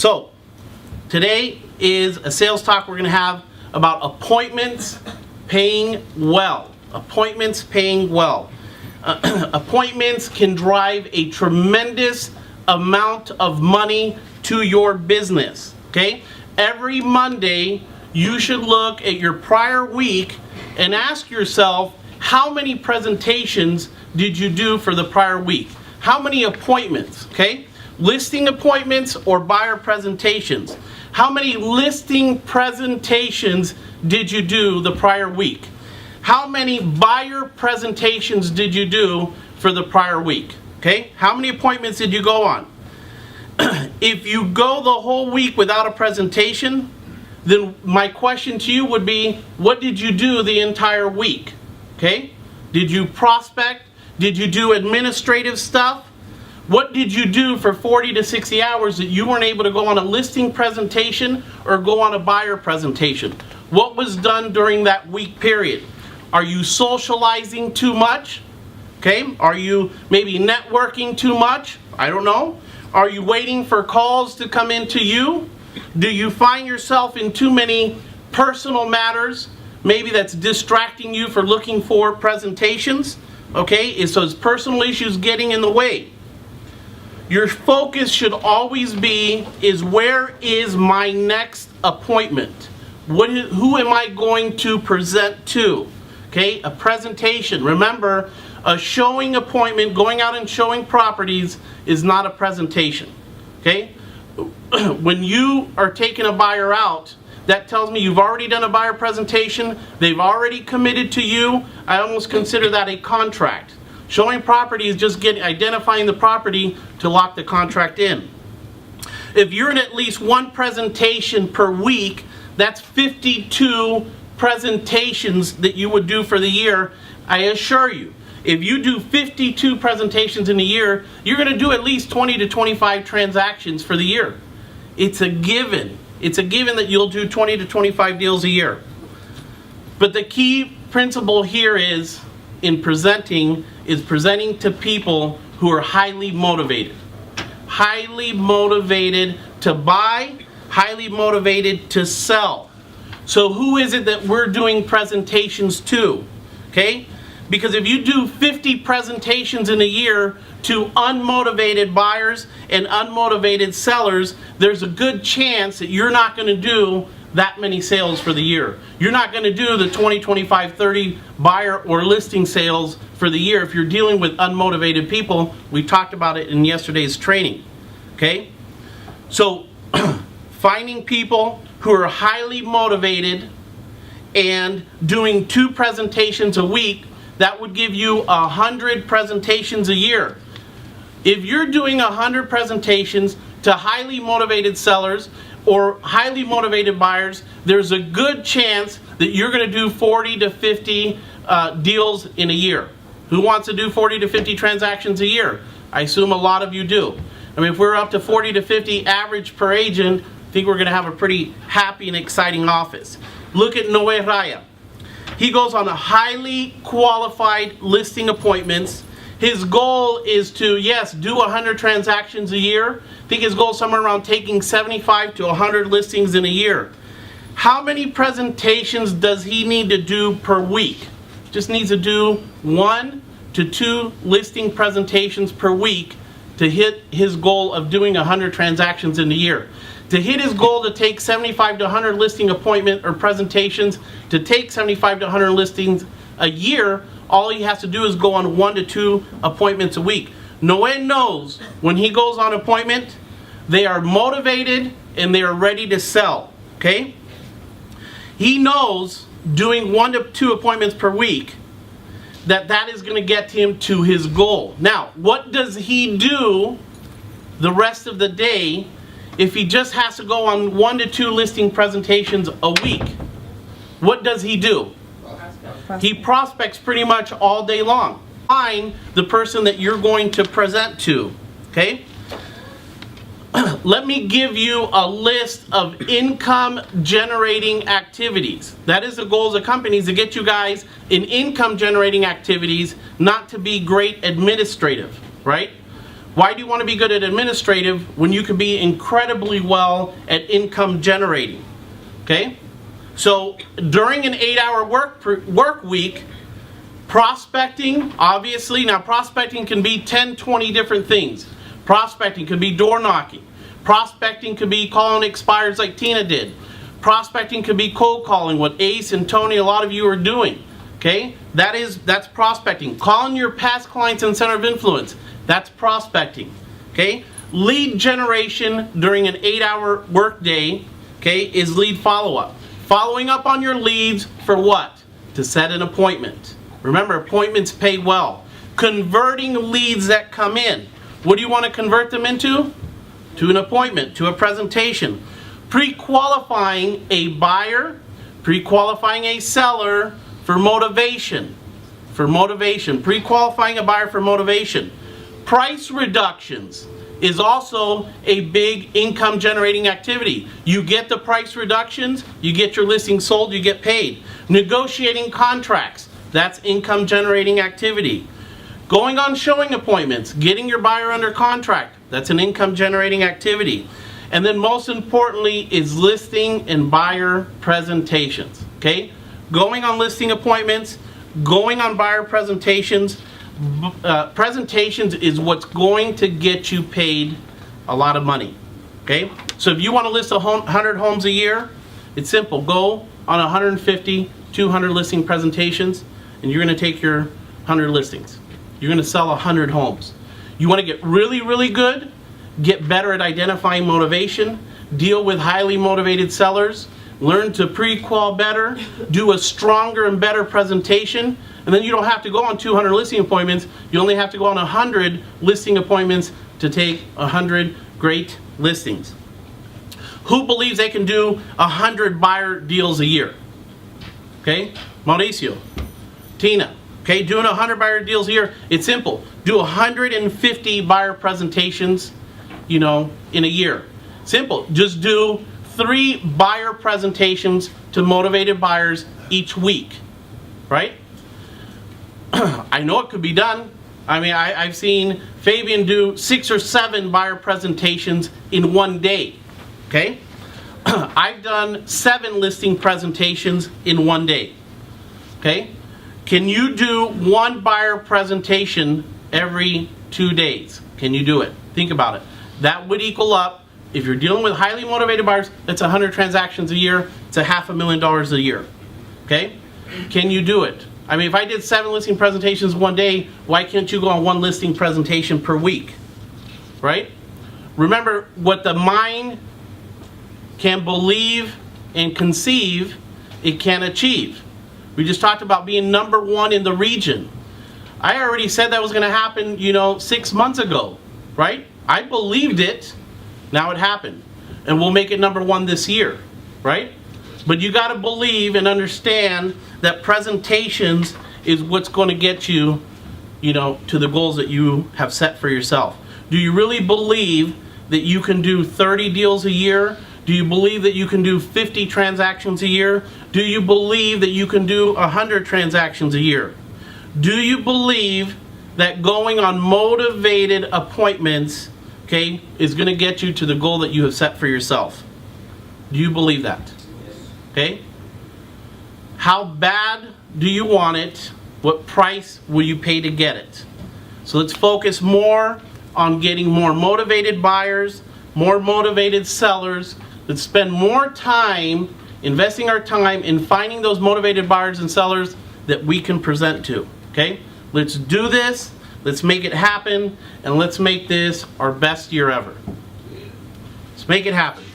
So today is a sales talk we're going to have about appointments paying well. Appointments paying well. Appointments can drive a tremendous amount of money to your business. Okay? Every Monday, you should look at your prior week and ask yourself, how many presentations did you do for the prior week? How many appointments? Okay? Listing appointments or buyer presentations. How many listing presentations did you do the prior week? How many buyer presentations did you do for the prior week? Okay? How many appointments did you go on? If you go the whole week without a presentation, then my question to you would be, what did you do the entire week? Okay? Did you prospect? Did you do administrative stuff? What did you do for 40 to 60 hours that you weren't able to go on a listing presentation or go on a buyer presentation? What was done during that week period? Are you socializing too much? Okay? Are you maybe networking too much? I don't know. Are you waiting for calls to come into you? Do you find yourself in too many personal matters? Maybe that's distracting you for looking for presentations. Okay? So is personal issues getting in the way? Your focus should always be, is where is my next appointment? Who am I going to present to? Okay, a presentation. Remember, a showing appointment, going out and showing properties, is not a presentation. Okay? When you are taking a buyer out, that tells me you've already done a buyer presentation, they've already committed to you. I almost consider that a contract. Showing property is just identifying the property to lock the contract in. If you're in at least one presentation per week, that's 52 presentations that you would do for the year. I assure you, if you do 52 presentations in a year, you're going to do at least 20 to 25 transactions for the year. It's a given. It's a given that you'll do 20 to 25 deals a year. But the key principle here is, in presenting to people who are highly motivated. Highly motivated to buy, highly motivated to sell. So who is it that we're doing presentations to? Okay? Because if you do 50 presentations in a year to unmotivated buyers and unmotivated sellers, there's a good chance that you're not going to do that many sales for the year. You're not going to do the 20, 25, 30 buyer or listing sales for the year if you're dealing with unmotivated people. We talked about it in yesterday's training. Okay? So, finding people who are highly motivated and doing 2 presentations a week, that would give you 100 presentations a year. If you're doing 100 presentations to highly motivated sellers or highly motivated buyers, there's a good chance that you're going to do 40 to 50 deals in a year. Who wants to do 40 to 50 transactions a year? I assume a lot of you do. I mean, if we're up to 40 to 50 average per agent, I think we're going to have a pretty happy and exciting office. Look at Noe Raya. He goes on a highly qualified listing appointments. His goal is to, yes, do 100 transactions a year. I think his goal is somewhere around taking 75 to 100 listings in a year. How many presentations does he need to do per week? Just needs to do 1 to 2 listing presentations per week to hit his goal of doing 100 transactions in a year. To hit his goal to take 75 to 100 listing appointment or presentations, to take 75 to 100 listings a year, all he has to do is go on 1 to 2 appointments a week. Noe knows when he goes on appointment, they are motivated and they are ready to sell. Okay? He knows doing 1 to 2 appointments per week that is going to get him to his goal. Now, what does he do the rest of the day if he just has to go on 1 to 2 listing presentations a week? What does he do? He prospects pretty much all day long. Find the person that you're going to present to. Okay? Let me give you a list of income generating activities. That is the goals of companies, to get you guys in income generating activities, not to be great administrative, right? Why do you want to be good at administrative when you can be incredibly well at income generating? Okay? So during an 8-hour work week, prospecting, obviously, now prospecting can be 10, 20 different things. Prospecting could be door knocking. Prospecting could be calling expires like Tina did. Prospecting could be cold calling, what Ace and Tony, a lot of you are doing. Okay? That's prospecting. Calling your past clients and center of influence. That's prospecting. Okay? Lead generation during an 8-hour work day, okay, is lead follow-up. Following up on your leads for what? To set an appointment. Remember, appointments pay well. Converting leads that come in. What do you want to convert them into? To an appointment, to a presentation. Pre-qualifying a buyer, pre-qualifying a seller for motivation. For motivation. Pre-qualifying a buyer for motivation. Price reductions is also a big income generating activity. You get the price reductions, you get your listing sold, you get paid. Negotiating contracts, that's income generating activity. Going on showing appointments, getting your buyer under contract, that's an income generating activity. And then most importantly is listing and buyer presentations, okay? Going on listing appointments, going on buyer presentations. Presentations is what's going to get you paid a lot of money, okay? So if you want to list 100 homes a year, it's simple. Go on 150, 200 listing presentations, and you're going to take your 100 listings. You're going to sell 100 homes. You want to get really, really good, get better at identifying motivation, deal with highly motivated sellers, learn to pre-qual better, do a stronger and better presentation, and then you don't have to go on 200 listing appointments. You only have to go on 100 listing appointments to take 100 great listings. Who believes they can do 100 buyer deals a year? Okay, Mauricio, Tina. Okay, doing 100 buyer deals a year, it's simple. Do 150 buyer presentations, in a year. Simple. Just do 3 buyer presentations to motivated buyers each week, right? I know it could be done. I mean, I've seen Fabian do 6 or 7 buyer presentations in one day, okay? I've done 7 listing presentations in one day, okay? Can you do 1 buyer presentation every 2 days? Can you do it? Think about it. That would equal up, if you're dealing with highly motivated buyers, that's 100 transactions a year. It's $500,000 a year, okay? Can you do it? I mean, if I did 7 listing presentations one day, why can't you go on 1 listing presentation per week, right? Remember, what the mind can believe and conceive, it can achieve. We just talked about being #1 in the region. I already said that was going to happen, 6 months ago, right? I believed it. Now it happened. And we'll make it #1 this year, right? But you got to believe and understand that presentations is what's going to get you, to the goals that you have set for yourself. Do you really believe that you can do 30 deals a year? Do you believe that you can do 50 transactions a year? Do you believe that you can do 100 transactions a year? Do you believe that going on motivated appointments, okay, is going to get you to the goal that you have set for yourself? Do you believe that? Okay? How bad do you want it? What price will you pay to get it? So let's focus more on getting more motivated buyers, more motivated sellers. Let's spend more time investing our time in finding those motivated buyers and sellers that we can present to. Okay? Let's do this. Let's make it happen. And let's make this our best year ever. Let's make it happen.